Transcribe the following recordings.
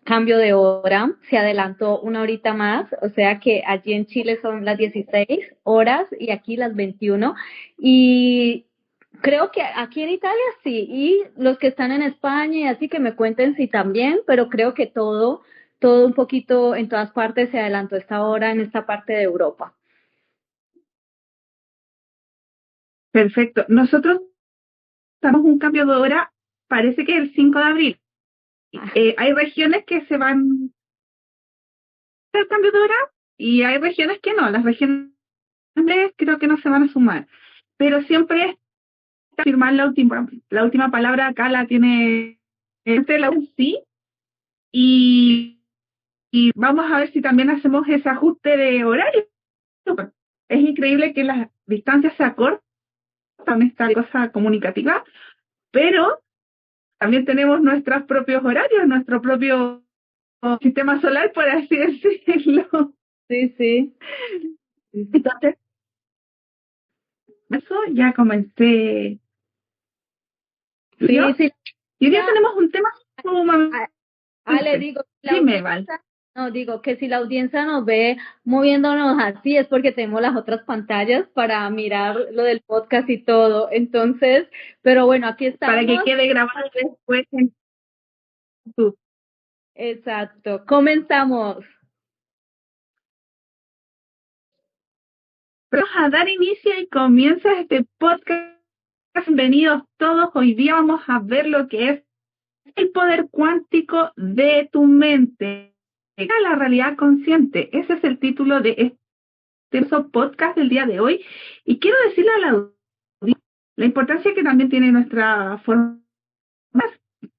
cambio de hora, se adelantó una horita más, o sea que allí en Chile son las 16 horas y aquí las 21. Y creo que aquí en Italia sí, y los que están en España y así que me cuenten si también, pero creo que todo un poquito en todas partes se adelantó esta hora en esta parte de Europa. Perfecto. Nosotros estamos un cambio de hora, parece que el 5 de abril. Hay regiones que se van al cambio de hora y hay regiones que no. Las regiones creo que no se van a sumar. Pero siempre es firmar la última palabra acá la tiene la sí y, y vamos a ver si también hacemos ese ajuste de horario. Es increíble que las distancias se acortan esta cosa comunicativa, pero también tenemos nuestros propios horarios, nuestro propio sistema solar, por así decirlo. Sí, sí. Entonces, eso ya comencé. Sí, ¿Yo? sí. Y hoy día Ya, tenemos un tema le sumamente. digo, la Dime, Val. audiencia, no, digo que si la audiencia nos ve moviéndonos así es porque tenemos las otras pantallas para mirar lo del podcast y todo. Entonces, pero bueno, aquí Para que estamos. quede grabado después en YouTube. Exacto. Comenzamos. Vamos a dar inicio y comienza este podcast. Bienvenidos todos. Hoy día vamos a ver lo que es el poder cuántico de tu mente. A la realidad consciente. Ese es el título de este podcast del día de hoy. Y quiero decirle a la audiencia la importancia que también tiene nuestra forma.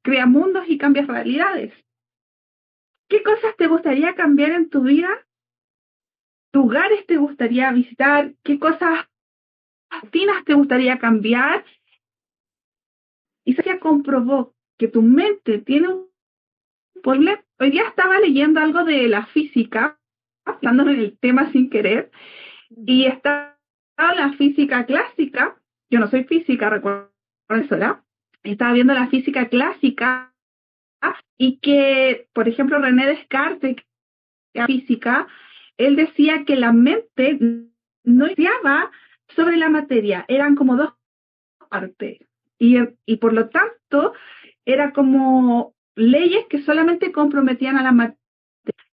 Crea mundos y cambia realidades. ¿Qué cosas te gustaría cambiar en tu vida? ¿Lugares te gustaría visitar? ¿Qué cosas rutinas te gustaría cambiar? Y se comprobó que tu mente tiene un problema. Hoy día estaba leyendo algo de la física, hablando en el tema sin querer, y está la física clásica. Yo no soy física, recuerdo profesora. Estaba viendo la física clásica y que, por ejemplo, René Descartes, que era física, él decía que la mente no ideaba sobre la materia, eran como dos partes. Y por lo tanto, era como leyes que solamente comprometían a la materia.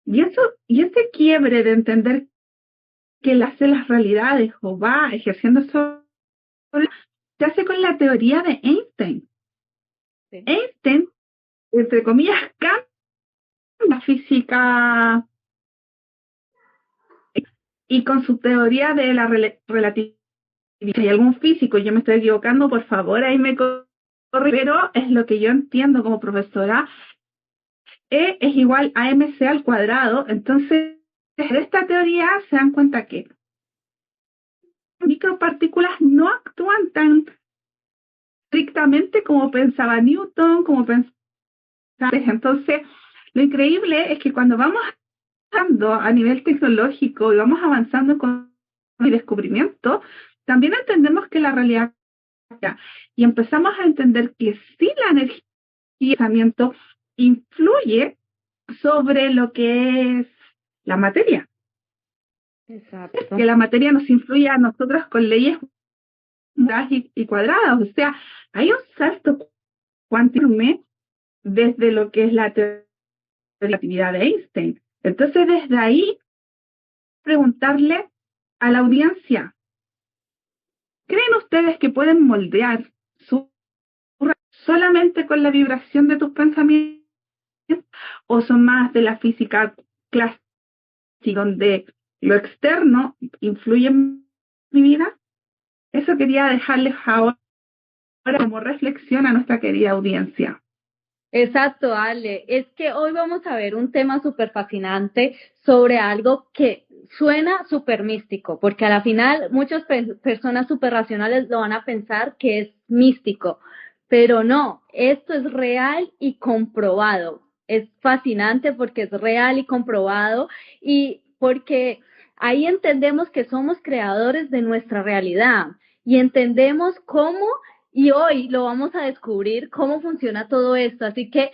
Y ese quiebre de entender que él hace las realidades o va ejerciendo eso, se hace con la teoría de Einstein. Sí. Einstein, entre comillas, cambia la física y con su teoría de la relatividad. Si hay algún físico, yo me estoy equivocando, por favor, ahí me corre, pero es lo que yo entiendo como profesora. E es igual a mc al cuadrado. Entonces, de esta teoría se dan cuenta que micropartículas no actúan tan estrictamente como pensaba Newton, como pensaba. Entonces, lo increíble es que cuando vamos avanzando a nivel tecnológico y vamos avanzando con el descubrimiento, también entendemos que la realidad cambia y empezamos a entender que sí, la energía y el pensamiento influye sobre lo que es la materia, Exacto. que la materia nos influye a nosotros con leyes y cuadradas. O sea, hay un salto cuántico desde lo que es la teoría de la relatividad de Einstein. Entonces, desde ahí, preguntarle a la audiencia, ¿creen ustedes que pueden moldear su solamente con la vibración de tus pensamientos o son más de la física clásica donde lo externo influye en mi vida? Eso quería dejarles ahora como reflexión a nuestra querida audiencia. Exacto, Ale. Es que hoy vamos a ver un tema súper fascinante sobre algo que suena súper místico, porque a la final muchas personas súper racionales lo van a pensar que es místico, pero no, esto es real y comprobado. Es fascinante porque es real y comprobado y porque ahí entendemos que somos creadores de nuestra realidad y entendemos cómo y hoy lo vamos a descubrir cómo funciona todo esto. Así que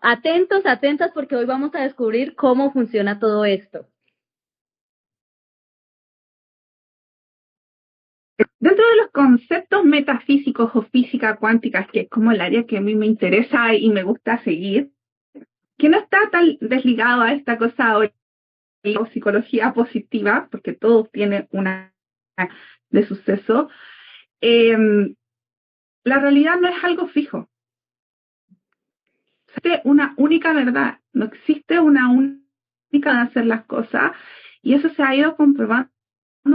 atentos, atentas, porque hoy vamos a descubrir cómo funciona todo esto. Dentro de los conceptos metafísicos o física cuántica, que es como el área que a mí me interesa y me gusta seguir, que no está tan desligado a esta cosa o psicología positiva, porque todo tiene una de suceso, la realidad no es algo fijo. Existe una única verdad, no existe una única de hacer las cosas, y eso se ha ido comprobando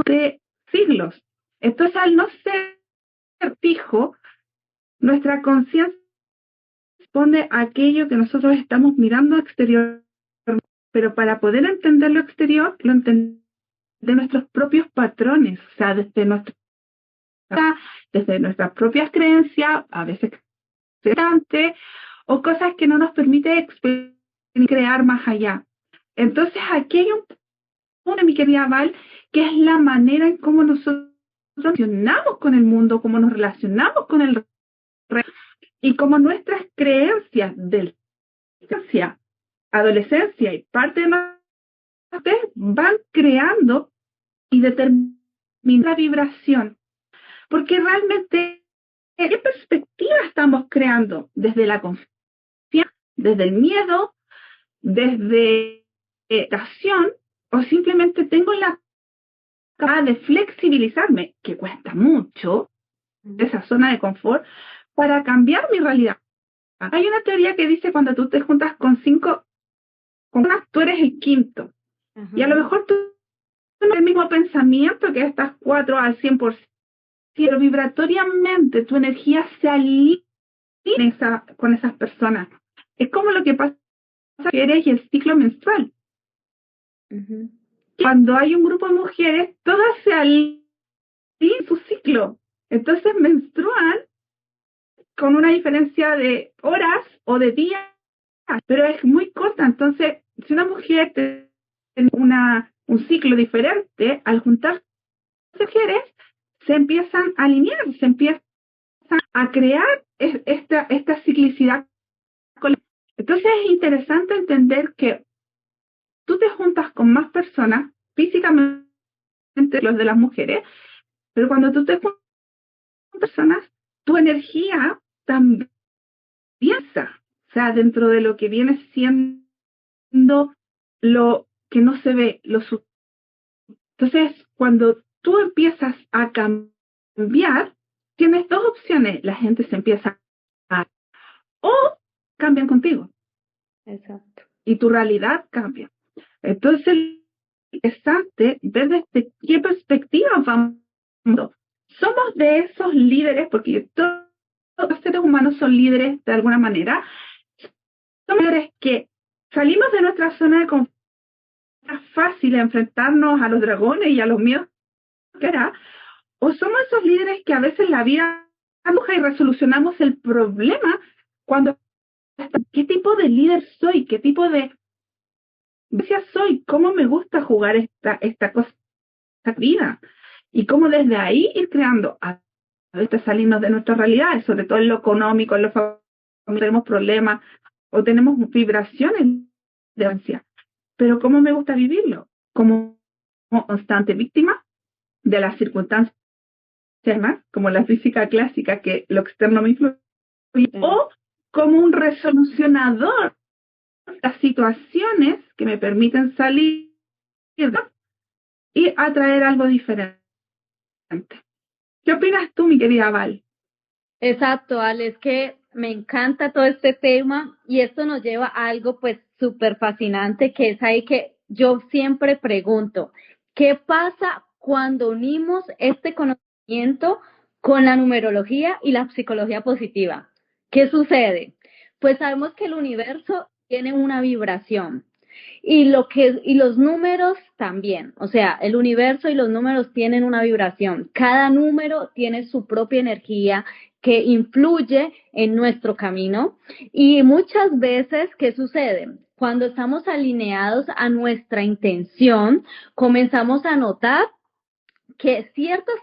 de siglos. Entonces, al no ser fijo, nuestra conciencia responde a aquello que nosotros estamos mirando exterior, pero para poder entender lo exterior, lo entendemos de nuestros propios patrones, o sea, desde nuestras propias creencias, a veces o cosas que no nos permite crear más allá. Entonces, aquí hay un punto, mi querida Val, que es la manera en cómo nosotros relacionamos con el mundo, cómo nos relacionamos con el resto, y cómo nuestras creencias de la adolescencia y parte de nosotros van creando y determinando la vibración. Porque realmente, ¿qué perspectiva estamos creando? Desde la confianza, desde el miedo, desde la acción, o simplemente tengo la capacidad de flexibilizarme, que cuesta mucho, de esa zona de confort, para cambiar mi realidad. Hay una teoría que dice cuando tú te juntas con 5, tú eres el quinto. Y a lo mejor tú tienes el mismo pensamiento que estas 4 al 100%, pero vibratoriamente tu energía se alinea con esas personas. Es como lo que pasa que eres y el ciclo menstrual. Cuando hay un grupo de mujeres, todas se alinean en su ciclo. Entonces menstruan con una diferencia de horas o de días, pero es muy corta. Entonces, si una mujer tiene un ciclo diferente, al juntarse mujeres, se empiezan a alinear, se empiezan a crear esta ciclicidad. Entonces es interesante entender que tú te juntas con más personas, físicamente los de las mujeres, pero cuando tú te juntas con personas, tu energía también piensa, o sea, dentro de lo que viene siendo lo que no se ve, entonces cuando tú empiezas a cambiar, tienes dos opciones, la gente se empieza a o cambian contigo. Exacto. Y tu realidad cambia. Entonces, es interesante ver desde qué perspectiva vamos. Somos de esos líderes, porque todos los seres humanos son líderes de alguna manera. Somos líderes que salimos de nuestra zona de confort. Es fácil enfrentarnos a los dragones y a los miedos que era. O somos esos líderes que a veces la vida y resolucionamos el problema cuando ¿qué tipo de líder soy? ¿Qué tipo de soy? ¿Cómo me gusta jugar esta cosa, esta vida? Y cómo desde ahí ir creando a veces salirnos de nuestras realidades, sobre todo en lo económico, en lo familiar, tenemos problemas o tenemos vibraciones de ansia. Pero ¿cómo me gusta vivirlo? Como constante víctima de las circunstancias, como la física clásica, que lo externo me influye, o como un resolucionador de las situaciones que me permiten salir y atraer algo diferente. ¿Qué opinas tú, mi querida Val? Exacto, Ale, es que me encanta todo este tema y esto nos lleva a algo pues súper fascinante, que es ahí que yo siempre pregunto, ¿qué pasa cuando unimos este conocimiento con la numerología y la psicología positiva? ¿Qué sucede? Pues sabemos que el universo tiene una vibración y los números también, o sea, el universo y los números tienen una vibración. Cada número tiene su propia energía que influye en nuestro camino y muchas veces, ¿qué sucede? Cuando estamos alineados a nuestra intención, comenzamos a notar que ciertas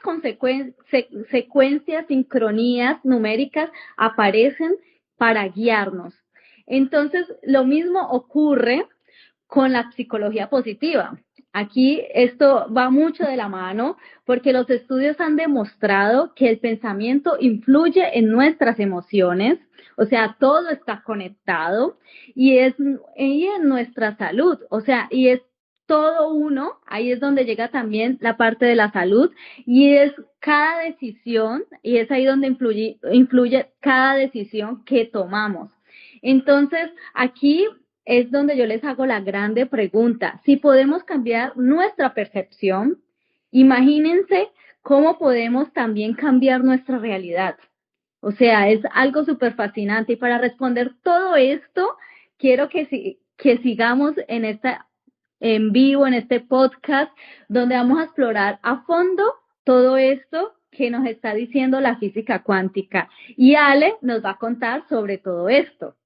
secuencias, sincronías numéricas aparecen para guiarnos. Entonces, lo mismo ocurre con la psicología positiva. Aquí esto va mucho de la mano porque los estudios han demostrado que el pensamiento influye en nuestras emociones, o sea, todo está conectado y en nuestra salud, o sea, y es todo uno, ahí es donde llega también la parte de la salud y es cada decisión y es ahí donde influye cada decisión que tomamos. Entonces, aquí es donde yo les hago la grande pregunta. Si podemos cambiar nuestra percepción, imagínense cómo podemos también cambiar nuestra realidad. O sea, es algo súper fascinante. Y para responder todo esto, quiero que sigamos en vivo, en este podcast, donde vamos a explorar a fondo todo esto que nos está diciendo la física cuántica. Y Ale nos va a contar sobre todo esto.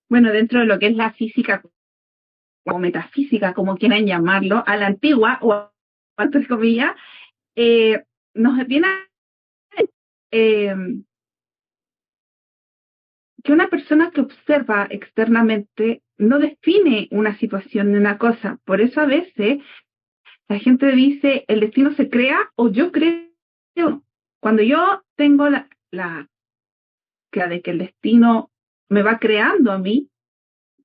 Bueno, dentro de lo que es la física o metafísica, como quieran llamarlo, a la antigua, o entre comillas, nos viene eh, que una persona que observa externamente no define una situación ni una cosa. Por eso a veces la gente dice, el destino se crea o yo creo. Cuando yo tengo la idea de que el destino me va creando a mí,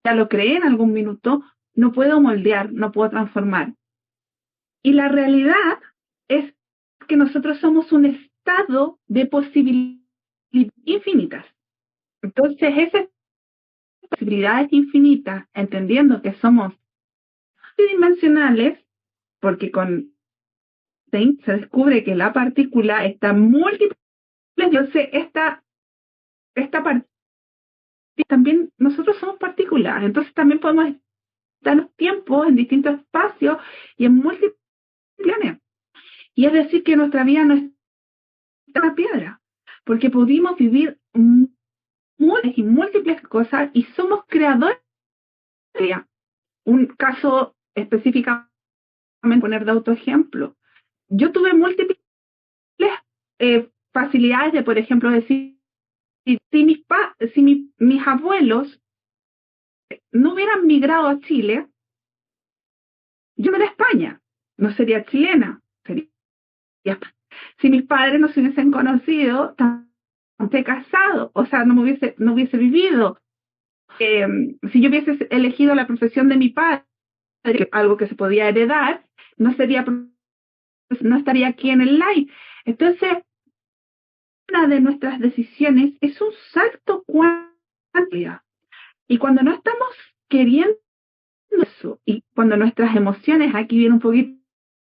ya lo creé en algún minuto, no puedo moldear, no puedo transformar. Y la realidad es que nosotros somos un estado de posibilidades infinitas. Entonces, esas posibilidades infinitas, entendiendo que somos tridimensionales, porque con Einstein se descubre que la partícula está múltiple, entonces esta partícula también nosotros somos partículas, entonces también podemos estar tiempo en distintos espacios y en múltiples planes. Y es decir que nuestra vida no es una piedra, porque pudimos vivir múltiples cosas y somos creadores. Un caso específicamente, poner de autoejemplo. Yo tuve múltiples facilidades de, por ejemplo, decir, si mis abuelos no hubieran migrado a Chile, yo no era España, no sería chilena, sería. Si mis padres no se hubiesen conocido, también casado, o sea, no hubiese vivido. Si yo hubiese elegido la profesión de mi padre, algo que se podía heredar, no estaría aquí en el live. Entonces, una de nuestras decisiones es un salto cuántico. Y cuando no estamos queriendo eso, y cuando nuestras emociones, aquí viene un poquito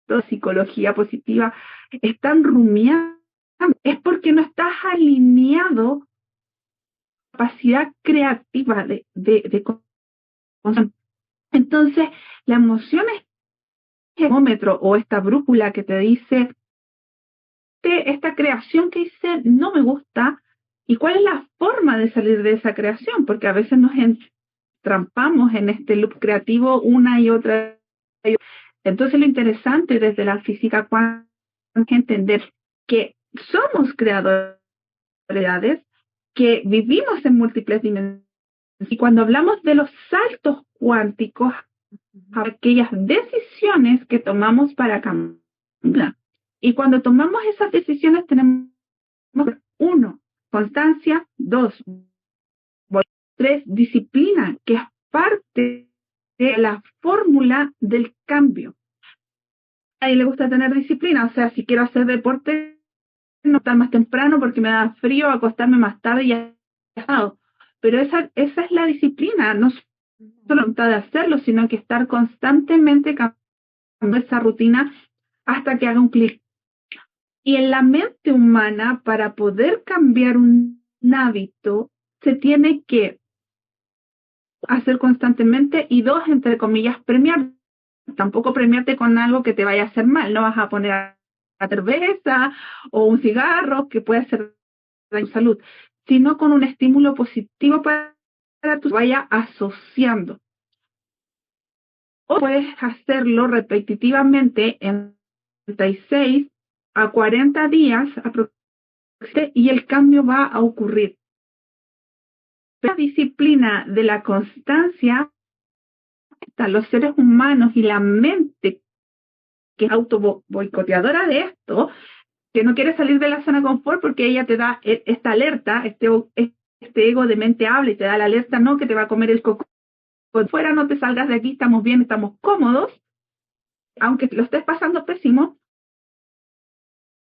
de psicología positiva, están rumiando, es porque no estás alineado capacidad creativa de entonces la emoción es el termómetro o esta brújula que te dice esta creación que hice no me gusta y cuál es la forma de salir de esa creación, porque a veces nos entrampamos en este loop creativo una y otra. Entonces lo interesante desde la física cuántica es entender que somos creadores, que vivimos en múltiples dimensiones. Y cuando hablamos de los saltos cuánticos, aquellas decisiones que tomamos para cambiar. Y cuando tomamos esas decisiones tenemos 1, constancia, 2, 3, disciplina, que es parte de la fórmula del cambio. A nadie le gusta tener disciplina, o sea, si quiero hacer deporte, no estar más temprano porque me da frío, acostarme más tarde y ya estado. Pero esa es la disciplina, no solo la voluntad de hacerlo, sino que estar constantemente cambiando esa rutina hasta que haga un clic. Y en la mente humana, para poder cambiar un hábito, se tiene que hacer constantemente y 2, entre comillas, premiar. Tampoco premiarte con algo que te vaya a hacer mal. No vas a poner a cerveza o un cigarro que puede hacer daño a tu salud, sino con un estímulo positivo para tu vaya asociando. O puedes hacerlo repetitivamente en 36 a 40 días y el cambio va a ocurrir. La disciplina de la constancia, los seres humanos y la mente que es auto boicoteadora de esto, que no quiere salir de la zona de confort porque ella te da esta alerta, este ego de mente habla y te da la alerta, no, que te va a comer el coco fuera, no te salgas de aquí, estamos bien, estamos cómodos, aunque lo estés pasando pésimo,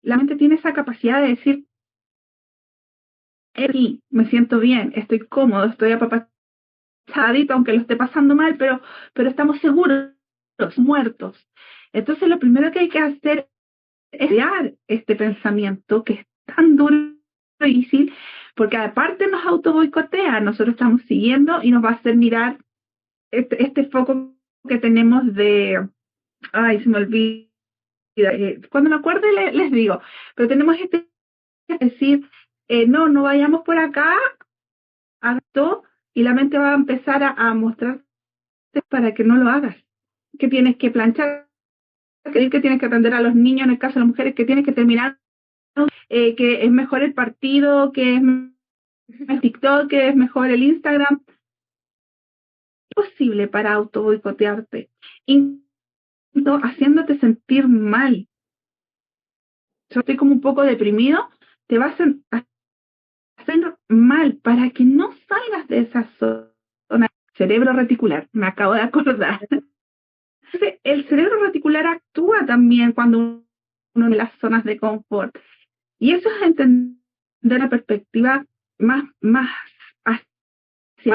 la mente tiene esa capacidad de decir, sí, me siento bien, estoy cómodo, estoy apapachadito, aunque lo esté pasando mal, pero estamos seguros, muertos. Entonces lo primero que hay que hacer es crear este pensamiento que es tan duro y difícil, porque aparte nos auto boicotea, nosotros estamos siguiendo y nos va a hacer mirar este foco que tenemos de, ay, se me olvida, cuando me acuerde les digo, pero tenemos es decir, no vayamos por acá, haga esto, y la mente va a empezar a mostrarte para que no lo hagas, que tienes que planchar, que tienes que atender a los niños, en el caso de las mujeres, que tienes que terminar, que es mejor el partido, que es mejor TikTok, que es mejor el Instagram. Es posible para auto boicotearte, haciéndote sentir mal. Yo estoy como un poco deprimido, te vas a hacer mal para que no salgas de esa zona. Cerebro reticular, me acabo de acordar. Entonces, el cerebro reticular actúa también cuando uno en las zonas de confort. Y eso es entender la perspectiva más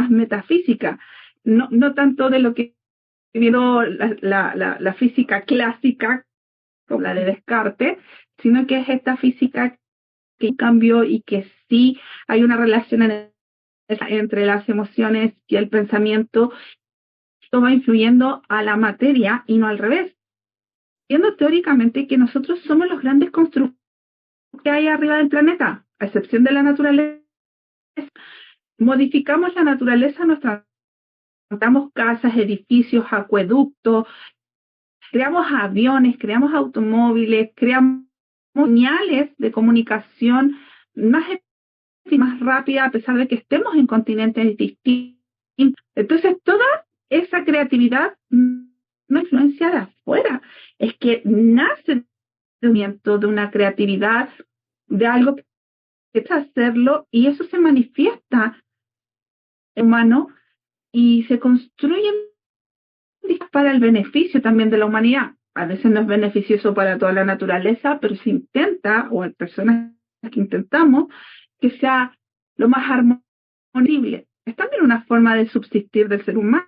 metafísica, no tanto de lo que vino la física clásica, como la de Descartes, sino que es esta física que cambió y que sí hay una relación entre las emociones y el pensamiento. Esto va influyendo a la materia y no al revés. Viendo teóricamente que nosotros somos los grandes constructores que hay arriba del planeta, a excepción de la naturaleza. Modificamos la naturaleza, montamos casas, edificios, acueductos, creamos aviones, creamos automóviles, creamos señales de comunicación más y más rápida a pesar de que estemos en continentes distintos. Entonces, toda esa creatividad no influencia de afuera, es que nace de una creatividad, de algo que es hacerlo, y eso se manifiesta en humano y se construye para el beneficio también de la humanidad. A veces no es beneficioso para toda la naturaleza, pero se intenta, o hay personas que intentamos, que sea lo más armónico posible. Es también una forma de subsistir del ser humano,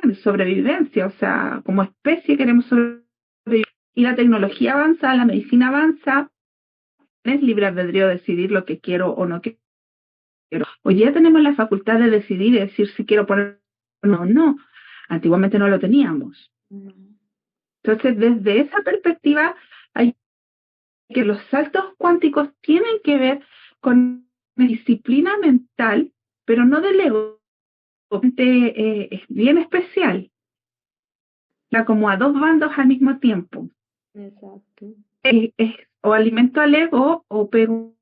de sobrevivencia, o sea, como especie queremos sobrevivir. Y la tecnología avanza, la medicina avanza, es libre albedrío decidir lo que quiero o no quiero. Hoy día tenemos la facultad de decidir y decir si quiero poner o no. Antiguamente no lo teníamos. Entonces, desde esa perspectiva, hay que los saltos cuánticos tienen que ver con disciplina mental, pero no del ego. Es bien especial. Está como a dos bandos al mismo tiempo. Exacto. O alimento al ego o pego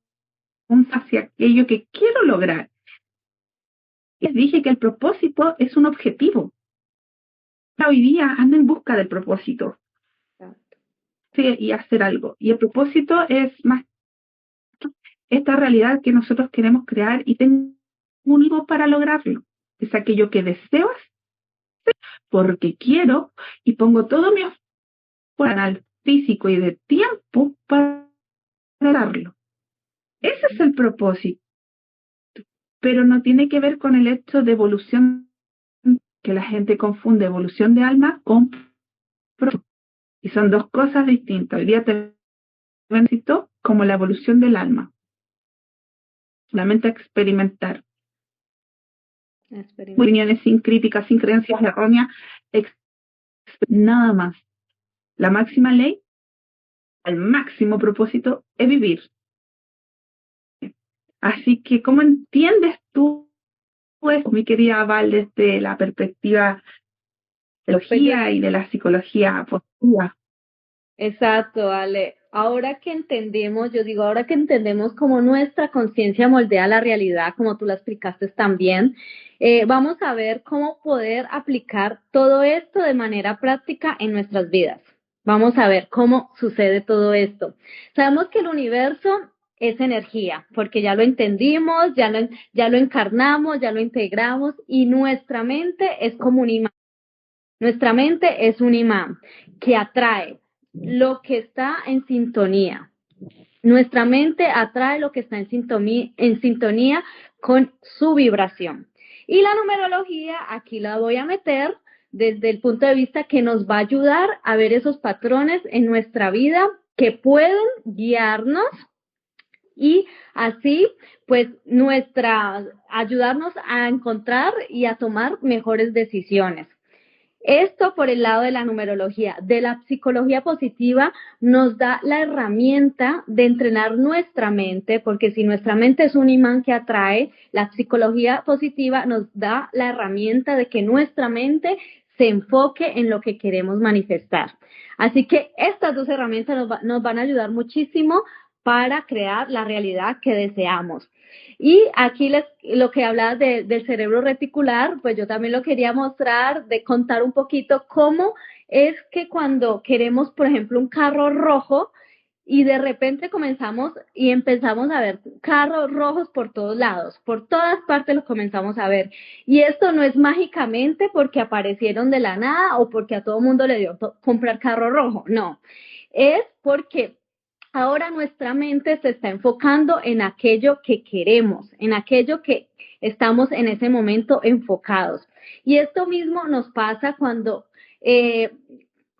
hacia aquello que quiero lograr. Les dije que el propósito es un objetivo. Hoy día anda en busca del propósito. Exacto. Sí, y hacer algo. Y el propósito es más esta realidad que nosotros queremos crear y tengo un hijo para lograrlo. Es aquello que deseo hacer porque quiero y pongo todo mi esfuerzo físico y de tiempo para lograrlo. Ese es el propósito. Pero no tiene que ver con el hecho de evolución, que la gente confunde evolución de alma con propósito. Y son dos cosas distintas. Hoy día te necesito como la evolución del alma. Solamente experimentar. Opiniones sin críticas, sin creencias erróneas, nada más. La máxima ley, el máximo propósito es vivir. Así que, ¿cómo entiendes tú, pues, mi querida Val, desde la perspectiva de la teología y de la psicología positiva? Exacto, Ale. ahora que entendemos, yo digo, ahora que entendemos cómo nuestra conciencia moldea la realidad, como tú la explicaste también, vamos a ver cómo poder aplicar todo esto de manera práctica en nuestras vidas. Vamos a ver cómo sucede todo esto. Sabemos que el universo es energía, porque ya lo entendimos, ya lo encarnamos, ya lo integramos y nuestra mente es como un imán. Nuestra mente es un imán que atrae lo que está en sintonía. Nuestra mente atrae lo que está en sintonía con su vibración. Y la numerología, aquí la voy a meter desde el punto de vista que nos va a ayudar a ver esos patrones en nuestra vida que pueden guiarnos y así pues ayudarnos a encontrar y a tomar mejores decisiones. Esto por el lado de la numerología. De la psicología positiva nos da la herramienta de entrenar nuestra mente, porque si nuestra mente es un imán que atrae, la psicología positiva nos da la herramienta de que nuestra mente se enfoque en lo que queremos manifestar. Así que estas dos herramientas nos van a ayudar muchísimo para crear la realidad que deseamos. Y aquí lo que hablabas del cerebro reticular, pues yo también lo quería mostrar, de contar un poquito cómo es que cuando queremos, por ejemplo, un carro rojo y de repente empezamos a ver carros rojos por todos lados, por todas partes los comenzamos a ver. Y esto no es mágicamente porque aparecieron de la nada o porque a todo mundo le dio comprar carro rojo, no, es porque ahora nuestra mente se está enfocando en aquello que queremos, en aquello que estamos en ese momento enfocados. Y esto mismo nos pasa cuando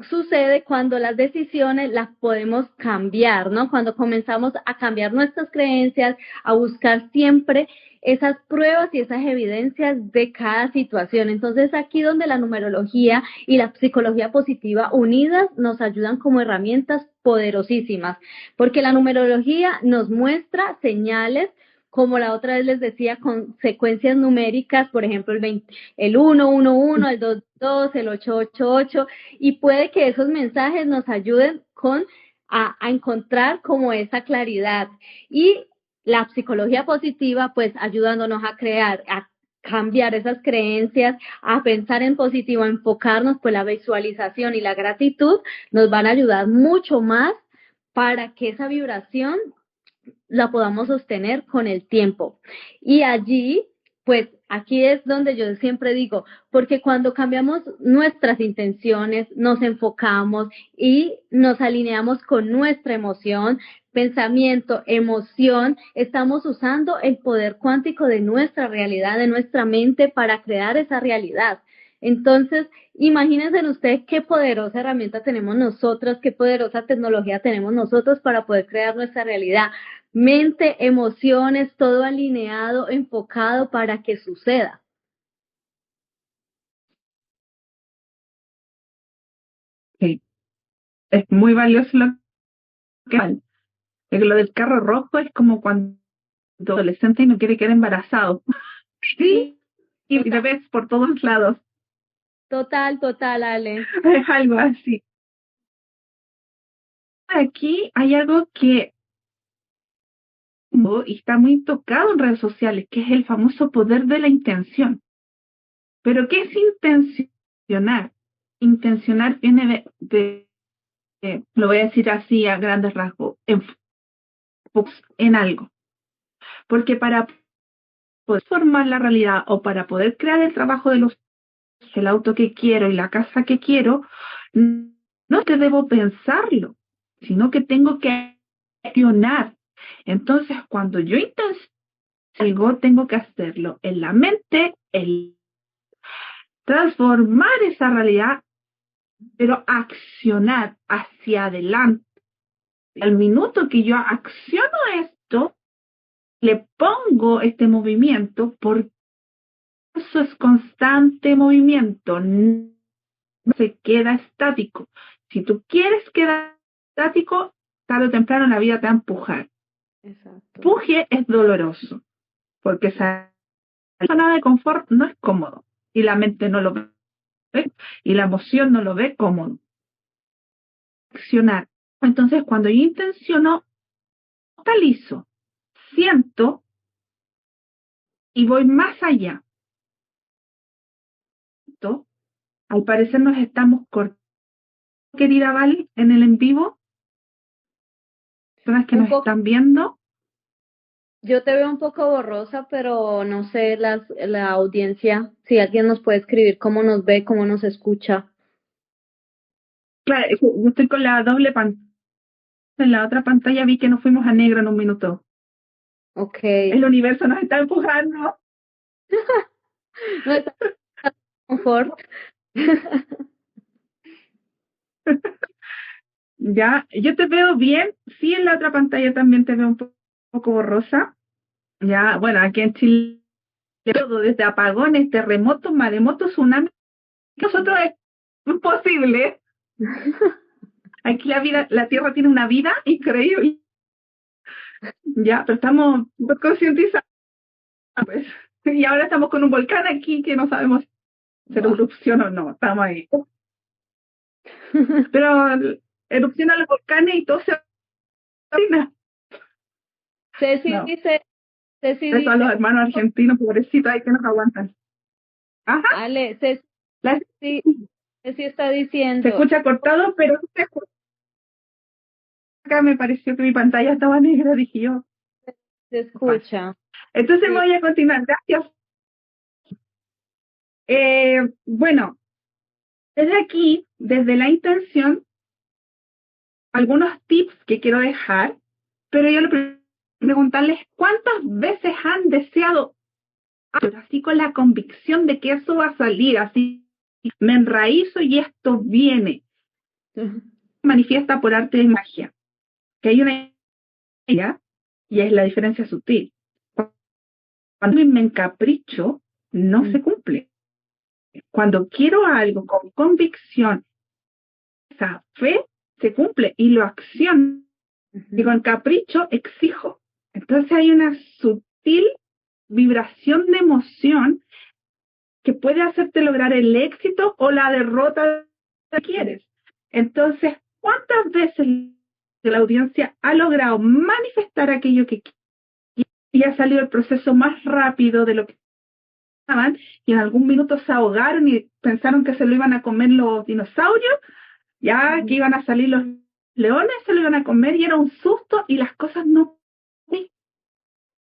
sucede cuando las decisiones las podemos cambiar, ¿no? Cuando comenzamos a cambiar nuestras creencias, a buscar siempre esas pruebas y esas evidencias de cada situación. Entonces, aquí donde la numerología y la psicología positiva unidas nos ayudan como herramientas poderosísimas, porque la numerología nos muestra señales, como la otra vez les decía, con secuencias numéricas, por ejemplo, el 111, el 22, el 888, y puede que esos mensajes nos ayuden a encontrar como esa claridad. Y la psicología positiva, pues ayudándonos a cambiar esas creencias, a pensar en positivo, a enfocarnos, pues la visualización y la gratitud nos van a ayudar mucho más para que esa vibración la podamos sostener con el tiempo. Y allí, pues aquí es donde yo siempre digo, porque cuando cambiamos nuestras intenciones, nos enfocamos y nos alineamos con nuestra emoción, pensamiento, emoción, estamos usando el poder cuántico de nuestra realidad, de nuestra mente para crear esa realidad. Entonces, imagínense ustedes qué poderosa herramienta tenemos nosotros, qué poderosa tecnología tenemos nosotros para poder crear nuestra realidad. Mente, emociones, todo alineado, enfocado para que suceda. Sí, es muy valioso lo del carro rojo es como cuando adolescente y no quiere quedar embarazado. Sí, y bebés por todos lados. Total, Ale. Es algo así. Aquí hay algo que y está muy tocado en redes sociales, que es el famoso poder de la intención. Pero ¿qué es intencionar? Intencionar viene lo voy a decir así a grandes rasgos, en algo. Porque para poder formar la realidad o para poder crear el trabajo el auto que quiero y la casa que quiero, no te debo pensarlo, sino que tengo que accionar. Entonces, cuando yo intenciono algo, tengo que hacerlo en la mente, transformar esa realidad, pero accionar hacia adelante. Al minuto que yo acciono esto, le pongo este movimiento, porque eso es constante movimiento, no se queda estático. Si tú quieres quedar estático, tarde o temprano la vida te va a empujar. Exacto. Empuje es doloroso, porque esa zona de confort no es cómodo, y la mente no lo ve, y la emoción no lo ve cómodo. Accionar, Entonces, cuando yo intenciono, totalizo, siento y voy más allá. Al parecer nos estamos cortando, querida Val, en el en vivo. Personas que Un nos poco, están viendo. yo te veo un poco borrosa, pero no sé la audiencia, si alguien nos puede escribir cómo nos ve, cómo nos escucha. Claro, yo estoy con la doble pantalla. En la otra pantalla vi que nos fuimos a negro en un minuto. Ok. El universo nos está empujando. No está confort. Ya, yo te veo bien. Sí, en la otra pantalla también te veo un poco borrosa. Ya, bueno, aquí en Chile todo, desde apagones, terremotos, maremotos, tsunamis. Nosotros es imposible. Aquí la Tierra tiene una vida increíble. Ya, pero estamos súper concientizados, pues. Y ahora estamos con un volcán aquí que no sabemos si será Wow. erupción o no. Estamos ahí. Pero erupcionan los volcanes y todo se orina. Ceci No. dice, Ceci Eso a los dice, hermanos argentinos, pobrecitos, hay que nos aguantan. Ajá. Ale, Ceci, La- Ceci está se diciendo, escucha cortado, pero acá me pareció que mi pantalla estaba negra, dije yo. se Pasa. escucha. Entonces Sí. voy a continuar. Gracias. Bueno, desde aquí, desde la intención, algunos tips que quiero dejar, pero yo le preguntarles cuántas veces han deseado, pero así con la convicción de que eso va a salir, así me enraizo y esto viene, manifiesta por arte de magia, que hay una idea y es la diferencia sutil. Cuando me encapricho, no se cumple. Cuando quiero algo con convicción, esa fe se cumple y lo acciono. Y con capricho exijo. Entonces hay una sutil vibración de emoción que puede hacerte lograr el éxito o la derrota que quieres. Entonces, ¿cuántas veces la audiencia ha logrado manifestar aquello que quiere y ha salido el proceso más rápido de lo que estaban y en algún minuto se ahogaron y pensaron que se lo iban a comer los dinosaurios, ya que iban a salir los leones, se lo iban a comer y era un susto y las cosas no,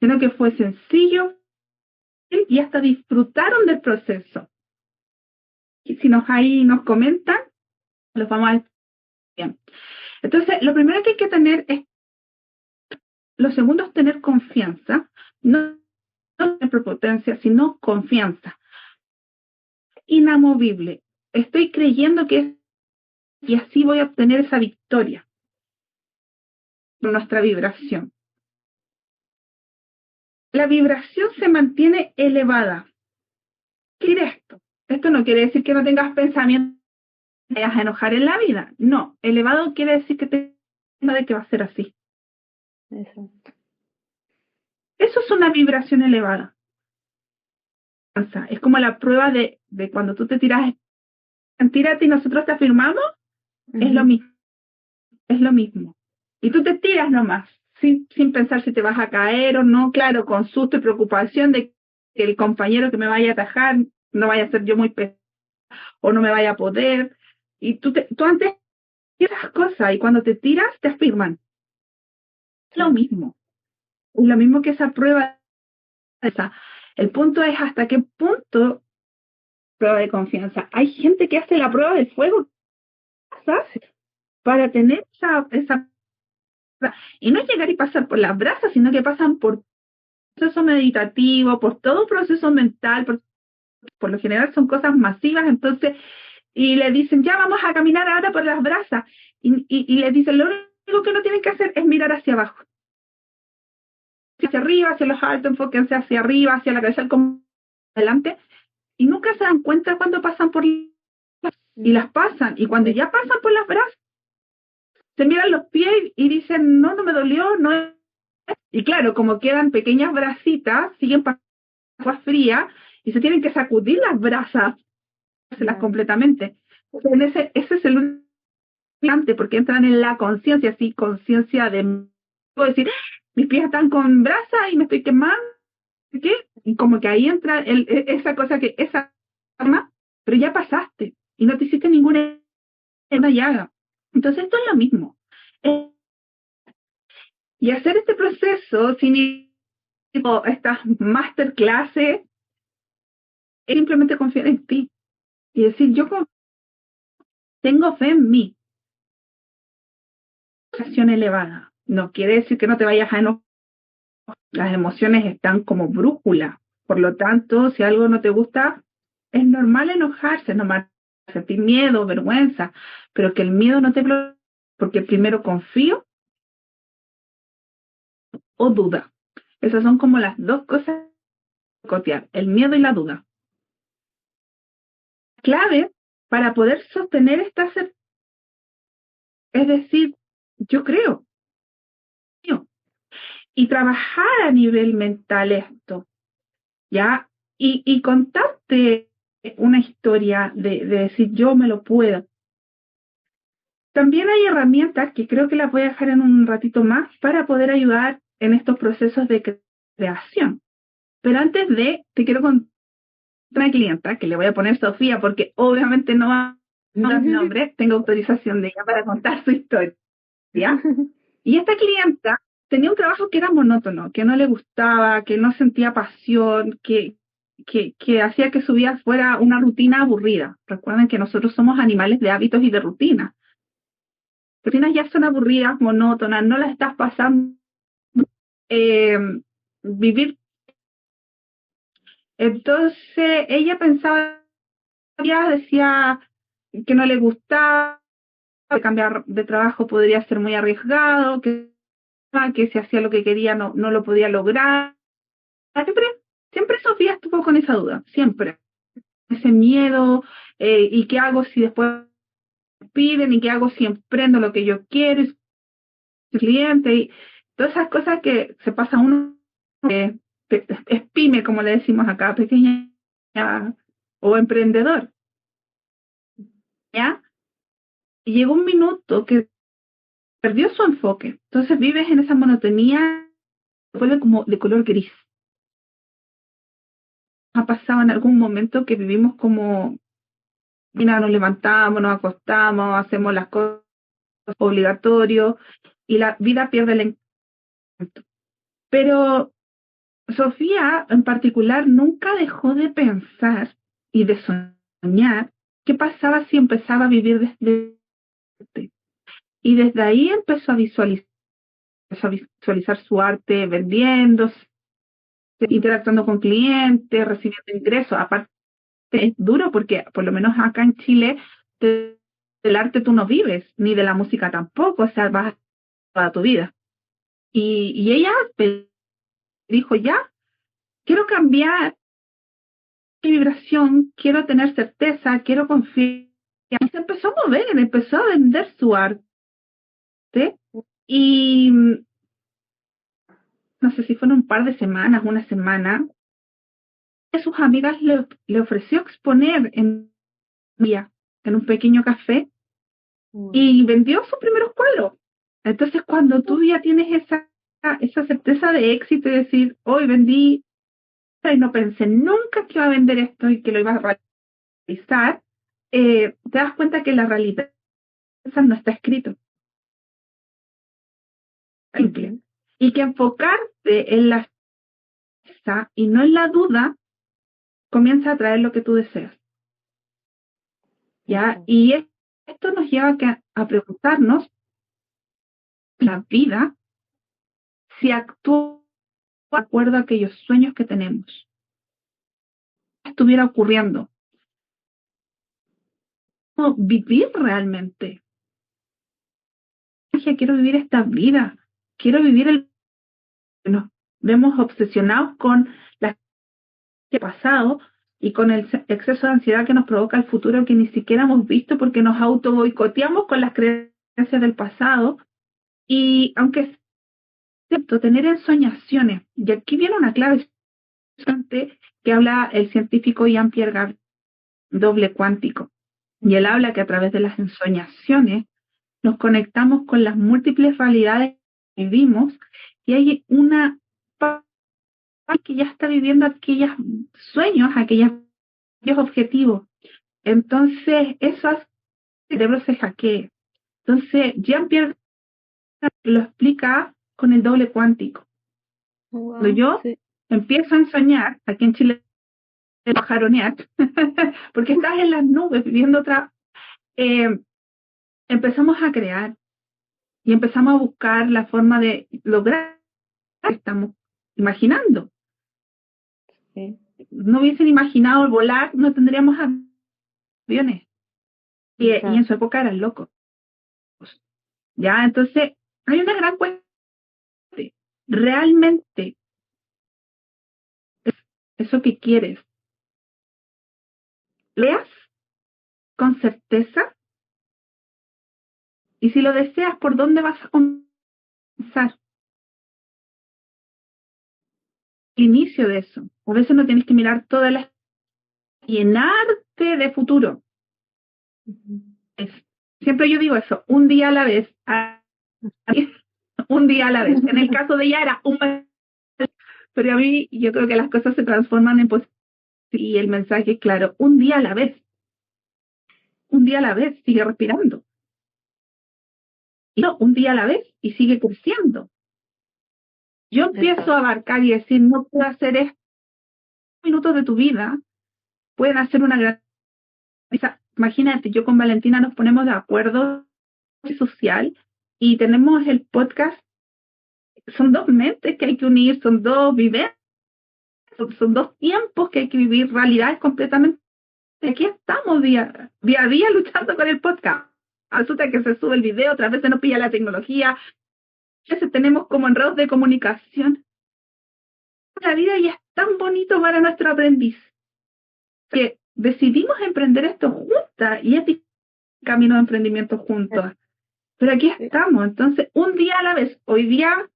sino que fue sencillo y hasta disfrutaron del proceso. Y si ahí nos comentan, los vamos a ver bien. Entonces, lo primero que hay que tener es, lo segundo es tener confianza, no tener prepotencia, sino confianza. Inamovible. Estoy creyendo que y así voy a obtener esa victoria por nuestra vibración. La vibración se mantiene elevada. ¿Qué quiere esto? Esto no quiere decir que no tengas pensamientos que te vayas a enojar en la vida. No, elevado quiere decir que te de que va a ser así. Eso. Eso es una vibración elevada. Es como la prueba de cuando tú te tiras, tírate y nosotros te afirmamos, es lo mismo, es lo mismo. Y tú te tiras nomás, sin pensar si te vas a caer o no, claro, con susto y preocupación de que el compañero que me vaya a atajar no vaya a ser yo muy pesado o no me vaya a poder. Y tú antes esas cosas y cuando te tiras te afirman. Es lo mismo que esa prueba. Esa. El punto es hasta qué punto prueba de confianza. Hay gente que hace la prueba del fuego, ¿sabes? Para tener esa y no llegar y pasar por las brasas, sino que pasan por proceso meditativo, por todo proceso mental, por lo general son cosas masivas, entonces, y le dicen, ya vamos a caminar ahora por las brasas, y le dicen, lo único que no tienen que hacer es mirar hacia abajo, hacia arriba, hacia los altos, enfóquense hacia arriba, hacia la cabeza, como adelante, y nunca se dan cuenta cuando pasan por y las pasan, y cuando ya pasan por las brasas, se miran los pies y dicen, no, no me dolió, no es. Y claro, como quedan pequeñas brasitas, siguen pasando agua fría y se tienen que sacudir las brasas completamente. Entonces, ese es el porque entran en la conciencia, así, conciencia de, puedo decir, mis pies están con brasa y me estoy quemando, ¿qué? Y como que ahí entra esa cosa que, esa arma, pero ya pasaste y no te hiciste ninguna llaga. Entonces esto es lo mismo. Y hacer este proceso sin ir a estas masterclasses es simplemente confiar en ti y decir, yo tengo fe en mí. Sensación elevada. No quiere decir que no te vayas a enojar. Las emociones están como brújula. Por lo tanto, si algo no te gusta, es normal enojarse, es normal sentir miedo, vergüenza, pero que el miedo no te bloquee, porque primero confío o duda. Esas son como las dos cosas que cotear, el miedo y la duda. Clave para poder sostener esta certeza, es decir, yo creo, y trabajar a nivel mental esto, ¿ya? Y contarte una historia de decir yo me lo puedo. También hay herramientas que creo que las voy a dejar en un ratito más para poder ayudar en estos procesos de creación. Pero antes te quiero contar una clienta que le voy a poner Sofía porque obviamente no va a dar nombre, tengo autorización de ella para contar su historia. Y esta clienta tenía un trabajo que era monótono, que no le gustaba, que no sentía pasión, que hacía que su vida fuera una rutina aburrida. Recuerden que nosotros somos animales de hábitos y de rutinas. Rutinas ya son aburridas, monótonas, no las estás pasando. Vivir. Entonces ella pensaba, decía que no le gustaba, que cambiar de trabajo podría ser muy arriesgado, que si hacía lo que quería no lo podía lograr. Siempre Sofía estuvo con esa duda, siempre. Ese miedo, ¿y qué hago si después me piden? ¿Y qué hago si emprendo lo que yo quiero? Y cliente, y todas esas cosas que se pasa uno, es pyme, como le decimos acá, pequeña o emprendedor, ¿ya? Y llegó un minuto que perdió su enfoque. Entonces vives en esa monotonía, vuelve como de color gris. Ha pasado en algún momento que vivimos como, mira, nos levantamos, nos acostamos, hacemos las cosas obligatorias y la vida pierde el encanto. Pero Sofía, en particular, nunca dejó de pensar y de soñar qué pasaba si empezaba a vivir desde arte. Y desde ahí empezó a visualizar su arte vendiendo, interactuando con clientes, recibiendo ingresos. Aparte, es duro porque, por lo menos acá en Chile, del arte tú no vives, ni de la música tampoco, o sea, vas toda tu vida. Y ella dijo, ya, quiero cambiar mi vibración, quiero tener certeza, quiero confiar. Y se empezó a mover, empezó a vender su arte y no sé si fueron un par de semanas, una semana, a sus amigas le ofreció exponer en un pequeño café y vendió sus primeros cuadros. Entonces, cuando tú ya tienes esa certeza de éxito y decir, hoy vendí, y no pensé nunca que iba a vender esto y que lo iba a realizar, te das cuenta que la realidad no está escrito. Y que enfocarte en la certeza y no en la duda comienza a traer lo que tú deseas. ¿Ya? Y esto nos lleva a preguntarnos la vida si actúa de acuerdo a aquellos sueños que tenemos. ¿Qué estuviera ocurriendo? ¿Cómo vivir realmente? Quiero vivir esta vida. Quiero vivir nos vemos obsesionados con las que ha pasado y con el exceso de ansiedad que nos provoca el futuro que ni siquiera hemos visto porque nos auto boicoteamos con las creencias del pasado. Y aunque es cierto, tener ensoñaciones, y aquí viene una clave que habla el científico Jean-Pierre Gabin, doble cuántico, y él habla que a través de las ensoñaciones nos conectamos con las múltiples realidades que vivimos y hay una parte que ya está viviendo aquellos sueños, aquellos objetivos. Entonces, eso hace que el cerebro se hackee. Entonces, Jean-Pierre lo explica con el doble cuántico. Cuando yo empiezo a ensoñar, aquí en Chile, pajaronear, porque estás en las nubes viviendo otra, empezamos a crear y empezamos a buscar la forma de lograr lo que estamos imaginando. Sí. No hubiesen imaginado el volar, no tendríamos aviones. Y en su época eran locos. Ya, entonces, hay una gran cuestión. Realmente, eso que quieres, leas con certeza, y si lo deseas, ¿por dónde vas a comenzar? El inicio de eso. A veces no tienes que mirar todas las... llenarte de futuro. Siempre yo digo eso, un día a la vez. Un día a la vez. En el caso de ella era un mes, pero a mí yo creo que las cosas se transforman en positivas y el mensaje es claro, un día a la vez. Un día a la vez, sigue respirando. Y no, un día a la vez y sigue creciendo. Yo empiezo a abarcar y decir, no puedo hacer esto. Minutos de tu vida pueden hacer una gran... Imagínate, yo con Valentina nos ponemos de acuerdo social y tenemos el podcast. Son dos mentes que hay que unir, son dos vivencias, son dos tiempos que hay que vivir, realidades completamente. Aquí estamos día a día luchando con el podcast. Resulta que se sube el video, otras veces nos pilla la tecnología, a veces tenemos como enredos de comunicación. La vida ya es tan bonito para nuestro aprendiz que decidimos emprender esto juntas y es camino de emprendimiento juntos. Pero aquí estamos, entonces un día a la vez. Hoy día,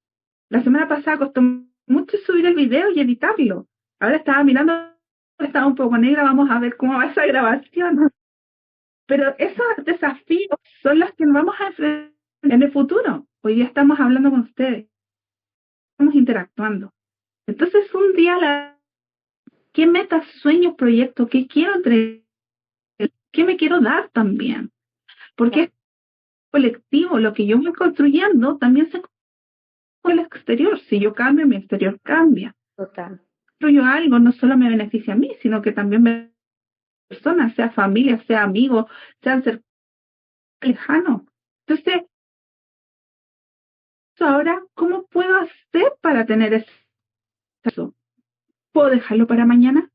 la semana pasada costó mucho subir el video y editarlo. Ahora estaba mirando, estaba un poco negra, vamos a ver cómo va esa grabación. Pero esos desafíos son los que nos vamos a enfrentar en el futuro. Hoy día estamos hablando con ustedes, estamos interactuando. Entonces un día a la... ¿Qué metas, sueños, proyectos? ¿Qué quiero entregar? ¿Qué me quiero dar también? Porque es colectivo, lo que yo voy construyendo también se con el exterior. Si yo cambio, mi exterior cambia. Total. Construyo algo, no solo me beneficia a mí, sino que también me personas, sea familia, sea amigo, sean cercanos, lejanos. Entonces, ahora, ¿cómo puedo hacer para tener eso? ¿Puedo dejarlo para mañana?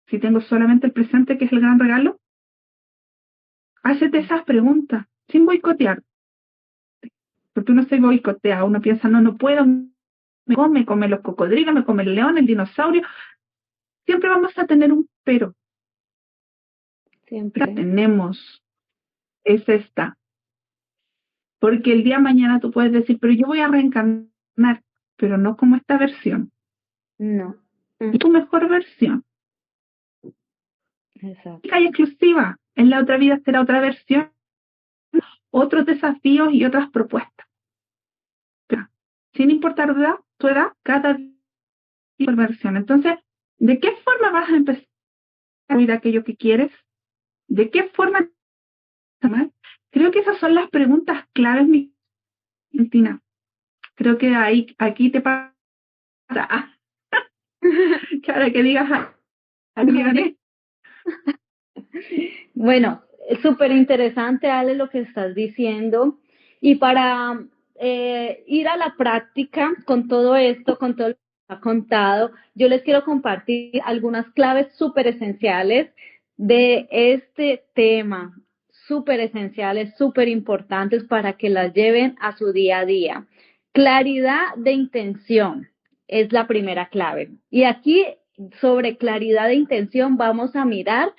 Si tengo solamente el presente, que es el gran regalo. Hácete esas preguntas, sin boicotear. Porque uno se boicotea, uno piensa, no puedo, me come los cocodrilos, me come el león, el dinosaurio. Siempre vamos a tener un pero. Siempre. Tenemos, es esta. Porque el día de mañana tú puedes decir, pero yo voy a reencarnar, pero no como esta versión. No. Es tu mejor versión. Exacto. Hay exclusiva. En la otra vida será otra versión, otros desafíos y otras propuestas. Sin importar tu edad, cada versión. Entonces, ¿de qué forma vas a empezar a vivir aquello que quieres? ¿De qué forma? Creo que esas son las preguntas claves, mi Valentina. Creo que aquí te pasa. Que ahora que digas, Bueno, es súper interesante, Ale, lo que estás diciendo. Y para ir a la práctica con todo esto, con todo lo que ha contado, yo les quiero compartir algunas claves súper esenciales de este tema, súper esenciales, súper importantes para que las lleven a su día a día. Claridad de intención es la primera clave. Y aquí, sobre claridad de intención, vamos a mirar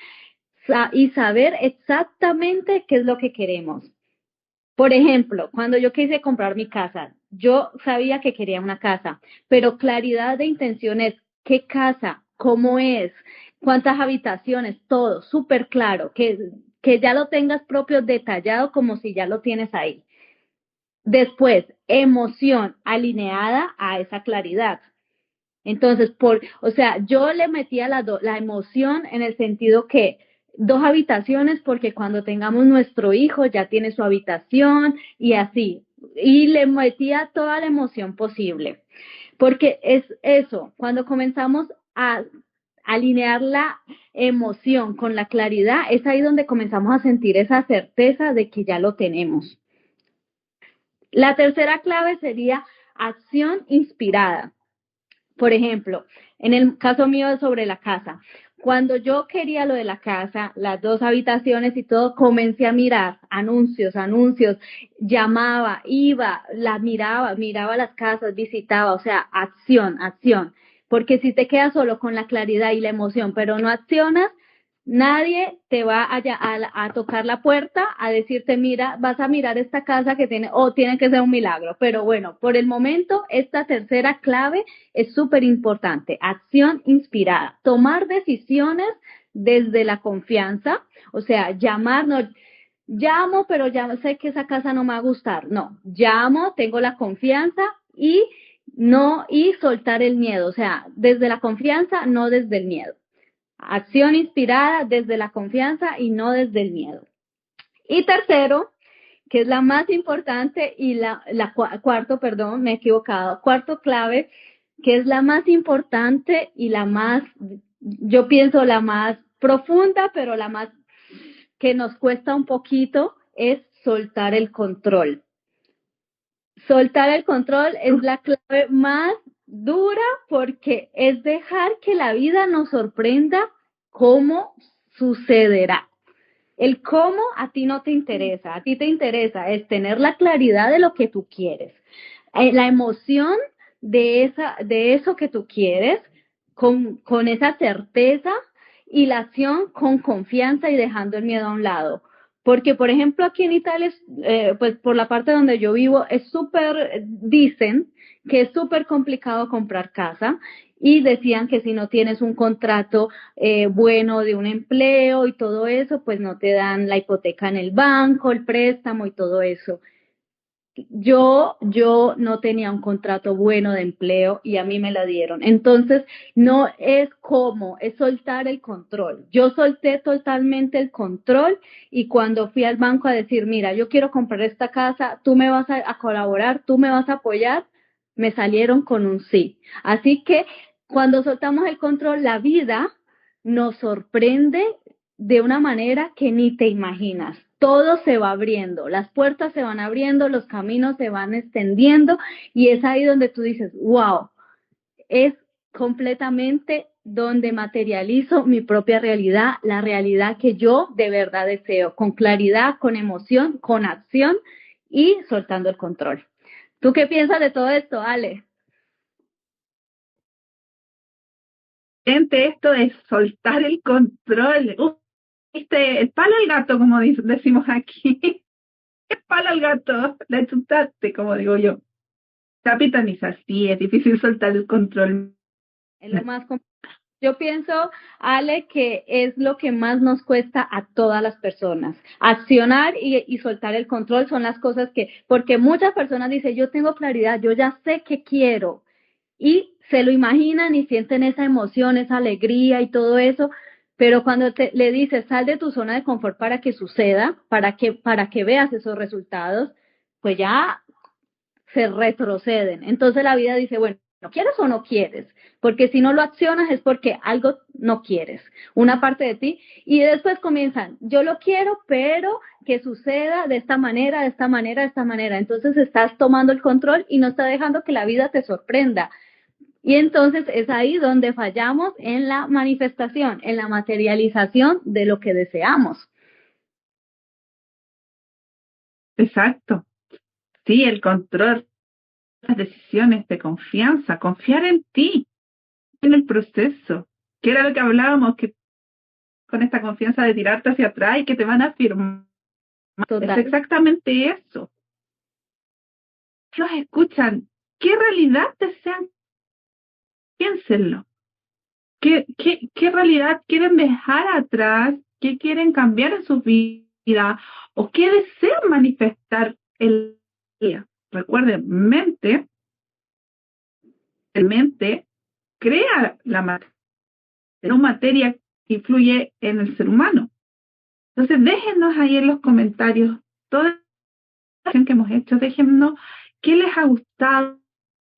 y saber exactamente qué es lo que queremos. Por ejemplo, cuando yo quise comprar mi casa, yo sabía que quería una casa, pero claridad de intención es qué casa, cómo es, cuántas habitaciones, todo súper claro, que ya lo tengas propio detallado como si ya lo tienes ahí. Después, emoción alineada a esa claridad. Entonces, o sea, yo le metía la emoción en el sentido que 2 habitaciones, porque cuando tengamos nuestro hijo ya tiene su habitación y así. Y le metía toda la emoción posible. Porque es eso, cuando comenzamos a alinear la emoción con la claridad, es ahí donde comenzamos a sentir esa certeza de que ya lo tenemos. La tercera clave sería acción inspirada. Por ejemplo, en el caso mío sobre la casa, cuando yo quería lo de la casa, las 2 habitaciones y todo, comencé a mirar anuncios, llamaba, iba, miraba las casas, visitaba, o sea, acción, porque si te quedas solo con la claridad y la emoción, pero no accionas, nadie te va a tocar la puerta a decirte, mira, vas a mirar esta casa que tiene, tiene que ser un milagro. Pero bueno, por el momento, esta tercera clave es súper importante. Acción inspirada. Tomar decisiones desde la confianza, o sea, llamo, pero ya sé que esa casa no me va a gustar. No, llamo, tengo la confianza y soltar el miedo, o sea, desde la confianza, no desde el miedo. Acción inspirada desde la confianza y no desde el miedo. Y tercero, que es la más importante y cuarto, perdón, me he equivocado, cuarto clave, que es la más importante y la más, yo pienso la más profunda, pero la más que nos cuesta un poquito, es soltar el control. Soltar el control es la clave más dura porque es dejar que la vida nos sorprenda cómo sucederá. El cómo a ti no te interesa, a ti te interesa es tener la claridad de lo que tú quieres, la emoción de eso que tú quieres, con esa certeza y la acción con confianza y dejando el miedo a un lado. Porque, por ejemplo, aquí en Italia, pues por la parte donde yo vivo, dicen que es súper complicado comprar casa y decían que si no tienes un contrato bueno de un empleo y todo eso, pues no te dan la hipoteca en el banco, el préstamo y todo eso. Yo no tenía un contrato bueno de empleo y a mí me la dieron. Entonces, no es es soltar el control. Yo solté totalmente el control y cuando fui al banco a decir, mira, yo quiero comprar esta casa, tú me vas a colaborar, tú me vas a apoyar, me salieron con un sí. Así que cuando soltamos el control, la vida nos sorprende de una manera que ni te imaginas. Todo se va abriendo, las puertas se van abriendo, los caminos se van extendiendo y es ahí donde tú dices, wow, es completamente donde materializo mi propia realidad, la realidad que yo de verdad deseo, con claridad, con emoción, con acción y soltando el control. ¿Tú qué piensas de todo esto, Ale? Esto de soltar el control. El palo al gato, como decimos aquí. El palo al gato, la chutaste, como digo yo. Capitaniza, sí, es difícil soltar el control. Es lo más Yo pienso, Ale, que es lo que más nos cuesta a todas las personas. Accionar y soltar el control son las cosas porque muchas personas dicen, yo tengo claridad, yo ya sé qué quiero. Y se lo imaginan y sienten esa emoción, esa alegría y todo eso, pero cuando le dices, sal de tu zona de confort para que suceda, para que veas esos resultados, pues ya se retroceden. Entonces la vida dice, bueno, ¿quieres o no quieres? Porque si no lo accionas es porque algo no quieres, una parte de ti, y después comienzan, yo lo quiero, pero que suceda de esta manera, de esta manera, de esta manera. Entonces estás tomando el control y no estás dejando que la vida te sorprenda. Y entonces es ahí donde fallamos en la manifestación, en la materialización de lo que deseamos. Exacto. Sí, el control, las decisiones de confianza, confiar en ti, en el proceso, que era lo que hablábamos, que con esta confianza de tirarte hacia atrás y que te van a firmar. Total. Es exactamente eso. Los escuchan. ¿Qué realidad desean? Piénsenlo. ¿Qué realidad quieren dejar atrás? qué quieren cambiar en su vida o qué desean manifestar el día. Recuerden, mente crea la materia, no materia que influye en el ser humano. Entonces, déjennos ahí en los comentarios toda la acción que hemos hecho, déjennos qué les ha gustado,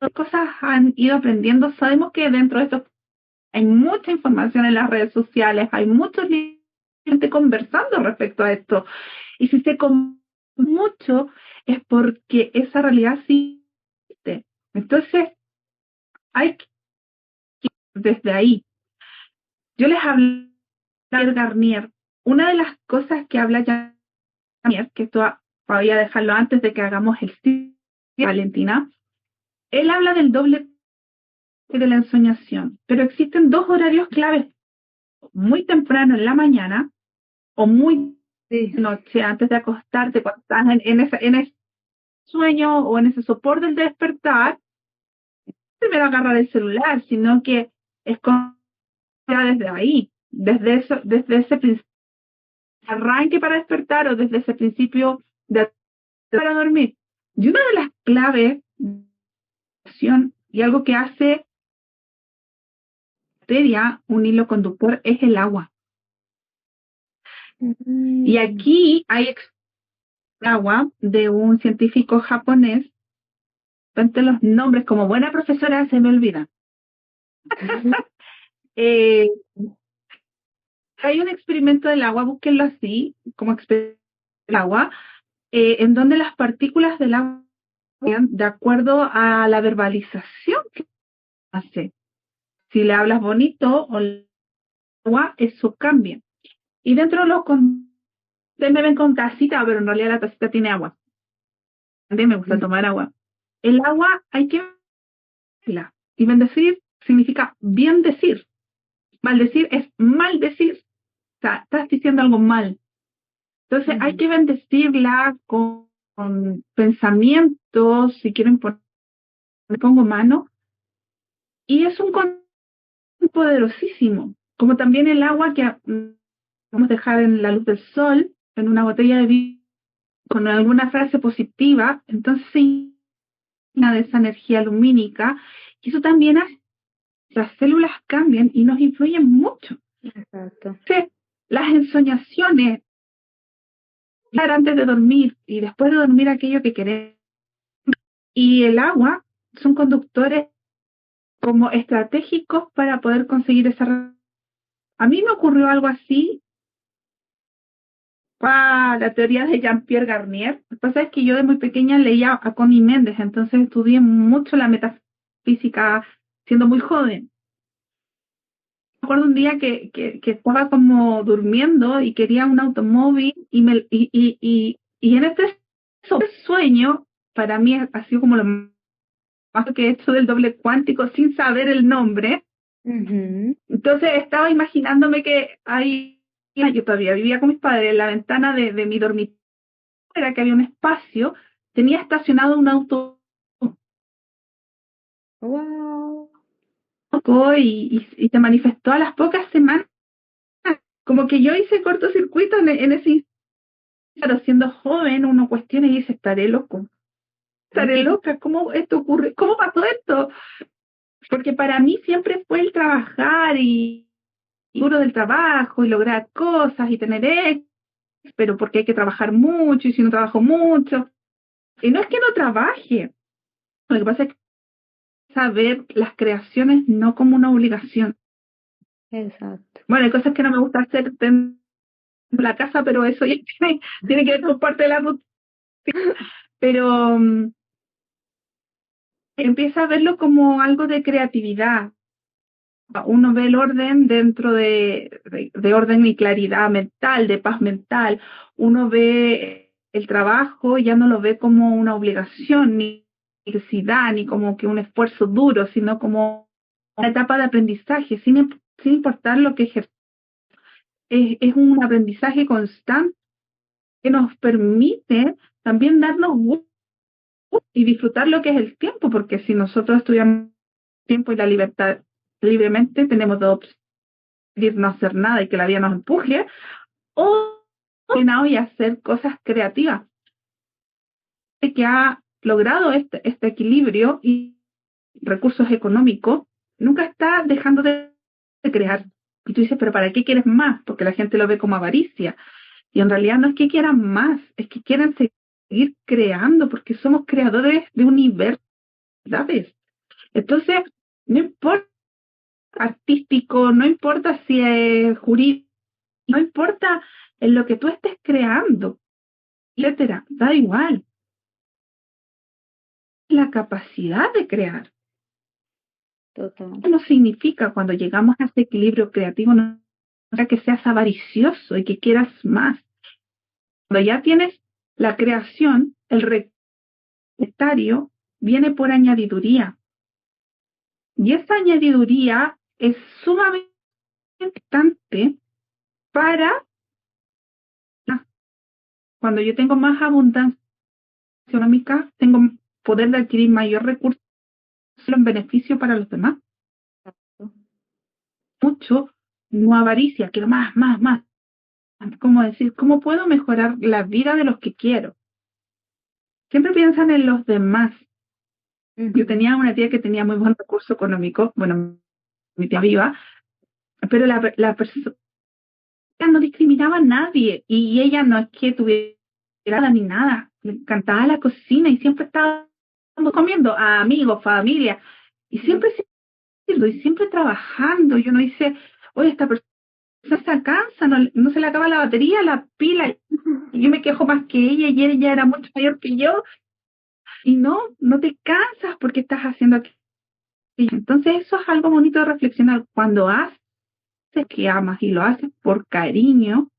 qué cosas han ido aprendiendo. Sabemos que dentro de esto hay mucha información en las redes sociales, hay mucha gente conversando respecto a esto. Y si se conversa mucho es porque esa realidad sí existe. Entonces, hay que desde ahí. Yo les hablé de Garnier. Una de las cosas que habla Garnier, que esto voy a dejarlo antes de que hagamos el ciclo de Valentina, él habla del doble de la ensoñación, pero existen dos horarios claves, muy temprano en la mañana o muy noche antes de acostarte, cuando estás en ese sueño o en ese sopor del despertar, no primero agarrar el celular, sino que es desde ahí, desde ese principio arranque para despertar o desde ese principio de para dormir. Y una de las claves y algo que hace bacteria, un hilo conductor, es el agua. Y aquí hay agua de un científico japonés. Tanto los nombres, como buena profesora, se me olvidan. Hay un experimento del agua, búsquenlo así, como experimento del agua, en donde las partículas del agua, de acuerdo a la verbalización que hace. Si le hablas bonito o el agua, eso cambia. Y dentro de los ustedes me ven con tacita, pero en realidad la tacita tiene agua. A mí me gusta tomar agua. El agua hay que bendecirla. Y bendecir significa bien decir. Maldecir es maldecir. O sea, estás diciendo algo mal. Entonces hay que bendecirla con pensamientos, si quieren me pongo mano. Y es un poderosísimo. Como también el agua que vamos a dejar en la luz del sol, en una botella de vino, con alguna frase positiva, entonces sí, de esa energía lumínica, y eso también hace que las células cambian y nos influyen mucho. Exacto. Entonces, las ensoñaciones, antes de dormir y después de dormir aquello que queremos, y el agua son conductores como estratégicos para poder conseguir esa. A mí me ocurrió algo así. La teoría de Jean-Pierre Garnier. Lo que pasa es que yo de muy pequeña leía a Connie Méndez, entonces estudié mucho la metafísica siendo muy joven. Me acuerdo un día que estaba como durmiendo y quería un automóvil y en este sueño, para mí ha sido como lo más que he hecho del doble cuántico sin saber el nombre. Entonces estaba imaginándome que yo todavía vivía con mis padres en la ventana de mi dormitorio, era que había un espacio, tenía estacionado un auto. Wow. Y se manifestó a las pocas semanas, como que yo hice cortocircuito en ese instante. Pero siendo joven uno cuestiona y dice, estaré loco, estaré loca, ¿cómo esto ocurre? ¿Cómo pasó esto? Porque para mí siempre fue el trabajar y duro del trabajo y lograr cosas y tener éxito, pero porque hay que trabajar mucho y si no trabajo mucho. Y no es que no trabaje, lo que pasa es que saber las creaciones no como una obligación. Exacto. Bueno, hay cosas que no me gusta hacer en la casa, pero eso ya tiene que ver con parte de la rutina. Pero empieza a verlo como algo de creatividad. Uno ve el orden dentro de orden y claridad mental, de paz mental. Uno ve el trabajo, ya no lo ve como una obligación, ni necesidad, ni como que un esfuerzo duro, sino como una etapa de aprendizaje, sin importar lo que ejerce. Es un aprendizaje constante que nos permite también darnos gusto y disfrutar lo que es el tiempo, porque si nosotros estudiamos tiempo y la libertad libremente, tenemos dos opciones: no hacer nada y que la vida nos empuje, o y hacer cosas creativas, que ha logrado este equilibrio y recursos económicos, nunca está dejando de crear. Y tú dices, pero ¿para qué quieres más? Porque la gente lo ve como avaricia. Y en realidad no es que quieran más, es que quieren seguir creando, porque somos creadores de universos. Entonces, no importa artístico, no importa si es jurídico, no importa en lo que tú estés creando, etcétera, da igual. La capacidad de crear. Total. No significa cuando llegamos a ese equilibrio creativo no que seas avaricioso y que quieras más. Cuando ya tienes la creación, el recetario viene por añadiduría. Y esa añadiduría es sumamente importante para cuando yo tengo más abundancia económica, tengo poder de adquirir mayor recurso en beneficio para los demás. Mucho, no avaricia, quiero más, más, más. Como decir, ¿cómo puedo mejorar la vida de los que quiero? Siempre piensan en los demás. Yo tenía una tía que tenía muy buen recurso económico, bueno, mi tía viva, pero la persona no discriminaba a nadie y ella no es que tuviera nada ni nada, le encantaba la cocina y siempre estaba comiendo a amigos, familia, y siempre y siempre trabajando. Yo no hice, oye, esta persona se cansa, no se le acaba la batería, la pila, y yo me quejo más que ella y ella era mucho mayor que yo, y no te cansas porque estás haciendo aquello. Entonces eso es algo bonito de reflexionar. Cuando haces que amas y lo haces por cariño,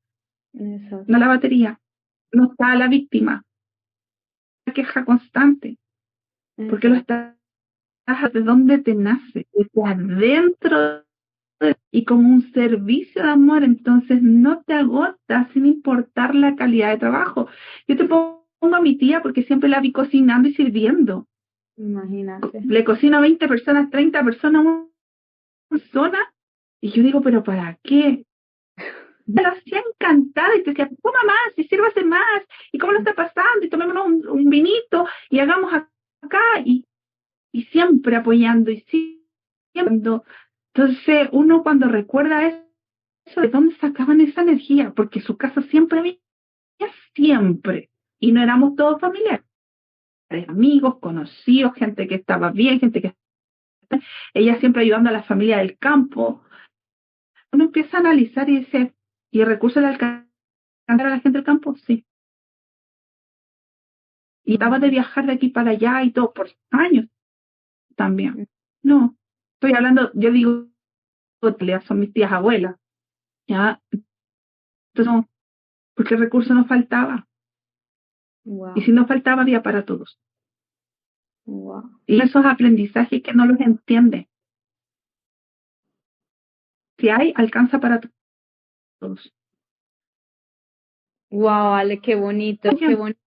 Exacto. no la batería, no está la víctima, la queja constante, porque lo estás de dónde te nace, desde adentro y como un servicio de amor, entonces no te agotas sin importar la calidad de trabajo. Yo te pongo a mi tía porque siempre la vi cocinando y sirviendo. Imagínate. Le cocino a 20 personas, 30 personas, una persona, y yo digo, ¿pero para qué? Me lo hacía encantada y te decía, coma más y sírvase más, y cómo lo está pasando, y tomémonos un vinito y hagamos acá, y siempre apoyando, y siempre. Entonces, uno cuando recuerda eso, ¿de dónde sacaban esa energía? Porque su casa siempre había, siempre, y no éramos todos familiares, amigos, conocidos, gente que estaba bien, gente que ella siempre ayudando a la familia del campo. Uno empieza a analizar y dice, ¿y el recurso de alcanzar a la gente del campo? Sí. Y estaba de viajar de aquí para allá y todo por años también. No, estoy hablando, yo digo, son mis tías abuelas, ¿ya? Entonces, no, porque el recurso no faltaba. Wow. Y si no faltaba, había para todos. Wow. Y esos aprendizajes que no los entiende. Si hay, alcanza para todos. Wow, Ale, qué bonito, qué bonito.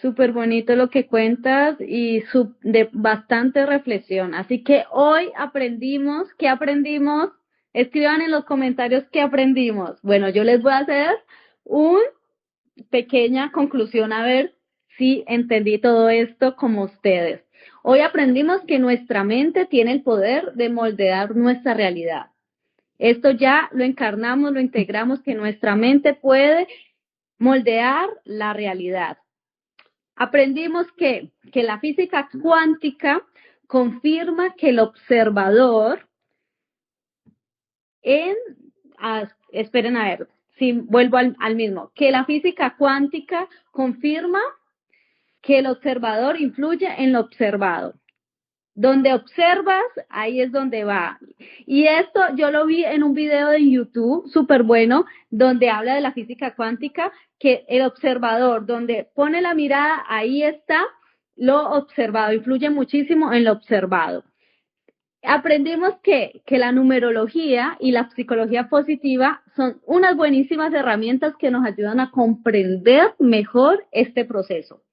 Súper bonito lo que cuentas y de bastante reflexión. Así que hoy aprendimos, ¿qué aprendimos? Escriban en los comentarios qué aprendimos. Bueno, yo les voy a hacer una pequeña conclusión a ver si entendí todo esto como ustedes. Hoy aprendimos que nuestra mente tiene el poder de moldear nuestra realidad. Esto ya lo encarnamos, lo integramos, que nuestra mente puede moldear la realidad. Aprendimos que la física cuántica confirma que el observador esperen a ver, si vuelvo al mismo, que la física cuántica confirma que el observador influye en lo observado. Donde observas, ahí es donde va. Y esto yo lo vi en un video de YouTube súper bueno, donde habla de la física cuántica, que el observador, donde pone la mirada, ahí está lo observado, influye muchísimo en lo observado. Aprendimos que la numerología y la psicología positiva son unas buenísimas herramientas que nos ayudan a comprender mejor este proceso.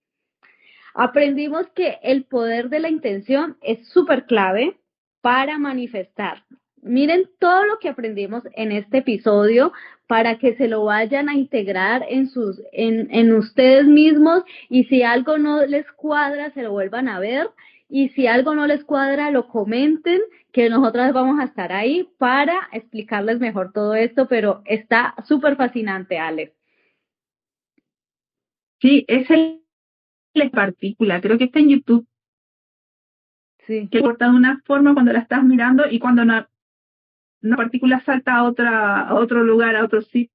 Aprendimos que el poder de la intención es súper clave para manifestar. miren todo lo que aprendimos en este episodio para que se lo vayan a integrar en ustedes mismos, y si algo no les cuadra, se lo vuelvan a ver, y si algo no les cuadra, lo comenten, que nosotras vamos a estar ahí para explicarles mejor todo esto, pero está súper fascinante, Alex. Sí, es la partícula, creo que está en YouTube, Sí. que corta de una forma cuando la estás mirando y cuando una partícula salta a otro lugar, a otro sitio.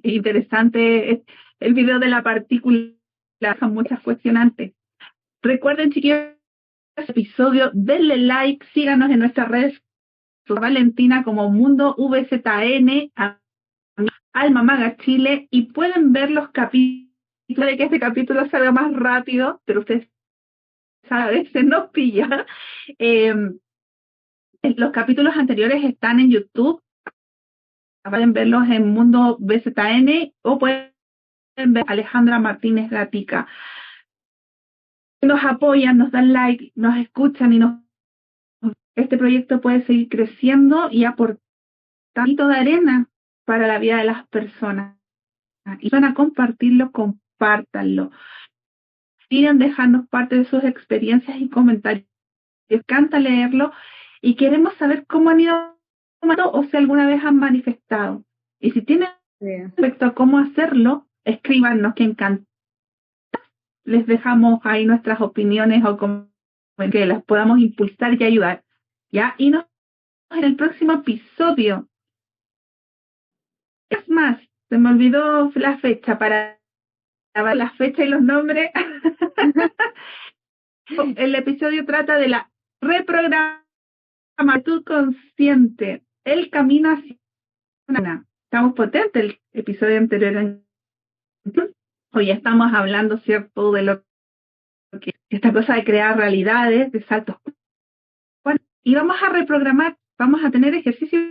Es interesante el video de la partícula, son muchas cuestionantes. Recuerden, chiquillos, este episodio, denle like, síganos en nuestras redes, Valentina como Mundo VZN, Alma Maga Chile, y pueden ver los capítulos, de que este capítulo salga más rápido, pero ustedes saben, a veces nos pilla. Los capítulos anteriores están en YouTube, pueden verlos en Mundo VZN o pueden ver a Alejandra Martínez Gatica. Nos apoyan, nos dan like, nos escuchan y este proyecto puede seguir creciendo y aportar un granito de arena para la vida de las personas. Y van a compartirlo, compártanlo. Quieren dejarnos parte de sus experiencias y comentarios. Nos encanta leerlo y queremos saber cómo han ido o si alguna vez han manifestado. Y si tienen respecto a cómo hacerlo, escríbanos, que encanta. Les dejamos ahí nuestras opiniones o que las podamos impulsar y ayudar. ¿Ya? Y nos vemos en el próximo episodio. Es más, se me olvidó la fecha para la fecha y los nombres. El episodio trata de la reprogramación consciente, el camino hacia una. Estamos potentes el episodio anterior. Hoy estamos hablando, ¿cierto?, de lo que esta cosa de crear realidades, de saltos. Y vamos a reprogramar, vamos a tener ejercicios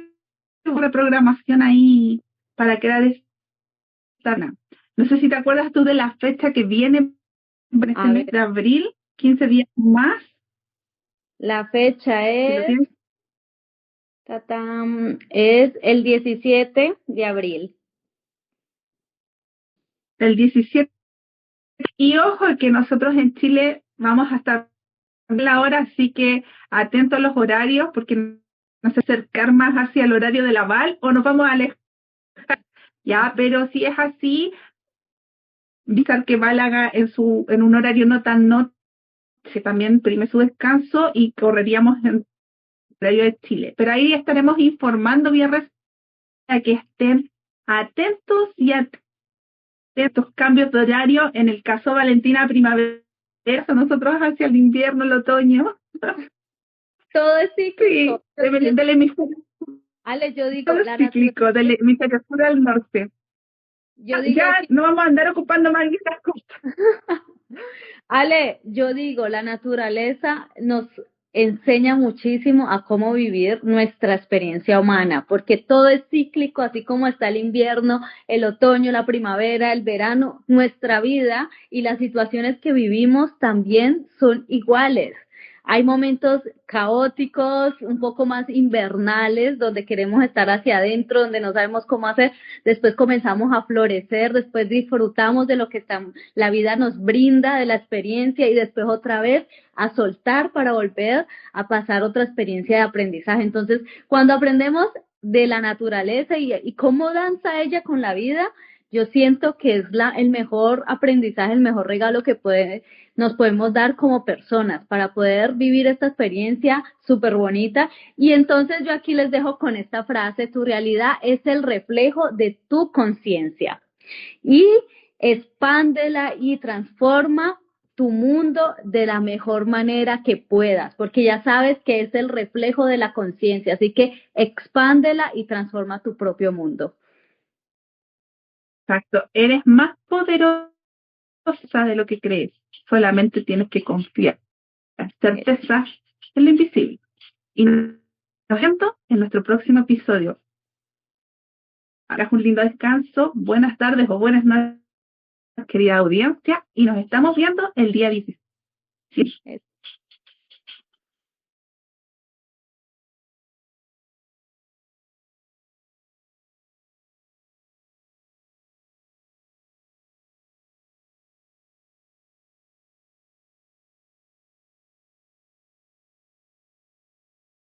de reprogramación ahí para crear esta. No sé si te acuerdas tú de la fecha que viene en este mes de abril, 15 días más. La fecha es el 17 de abril. El 17. Y ojo que nosotros en Chile vamos a estar a la hora, así que atento a los horarios, porque nos acercar más hacia el horario de la Val o nos vamos a alejar. Ya, pero si es así, avisar que Val haga en un horario no tan noche, también prime su descanso y correríamos en horario de Chile. Pero ahí estaremos informando viernes para que estén atentos y atentos a estos cambios de horario. En el caso Valentina, primavera, nosotros hacia el invierno, el otoño. Todo es cíclico. Sí, del hemisferio. Ale, yo digo, Todo es cíclico, del hemisferio sur al norte. Yo digo ya que... no vamos a andar ocupando más de estas cosas. Ale, yo digo, la naturaleza nos enseña muchísimo a cómo vivir nuestra experiencia humana, porque todo es cíclico, así como está el invierno, el otoño, la primavera, el verano, nuestra vida y las situaciones que vivimos también son iguales. Hay momentos caóticos, un poco más invernales, donde queremos estar hacia adentro, donde no sabemos cómo hacer. Después comenzamos a florecer, después disfrutamos de lo que la vida nos brinda, de la experiencia, y después otra vez a soltar para volver a pasar otra experiencia de aprendizaje. Entonces, cuando aprendemos de la naturaleza y cómo danza ella con la vida, yo siento que es el mejor aprendizaje, el mejor regalo que nos podemos dar como personas para poder vivir esta experiencia súper bonita. Y entonces yo aquí les dejo con esta frase: tu realidad es el reflejo de tu conciencia. Y expándela y transforma tu mundo de la mejor manera que puedas, porque ya sabes que es el reflejo de la conciencia, así que expándela y transforma tu propio mundo. Exacto, eres más poderosa de lo que crees, solamente tienes que confiar. La certeza es lo invisible. Y nos vemos en nuestro próximo episodio. Hagas un lindo descanso, buenas tardes o buenas noches, querida audiencia, y nos estamos viendo el día 16.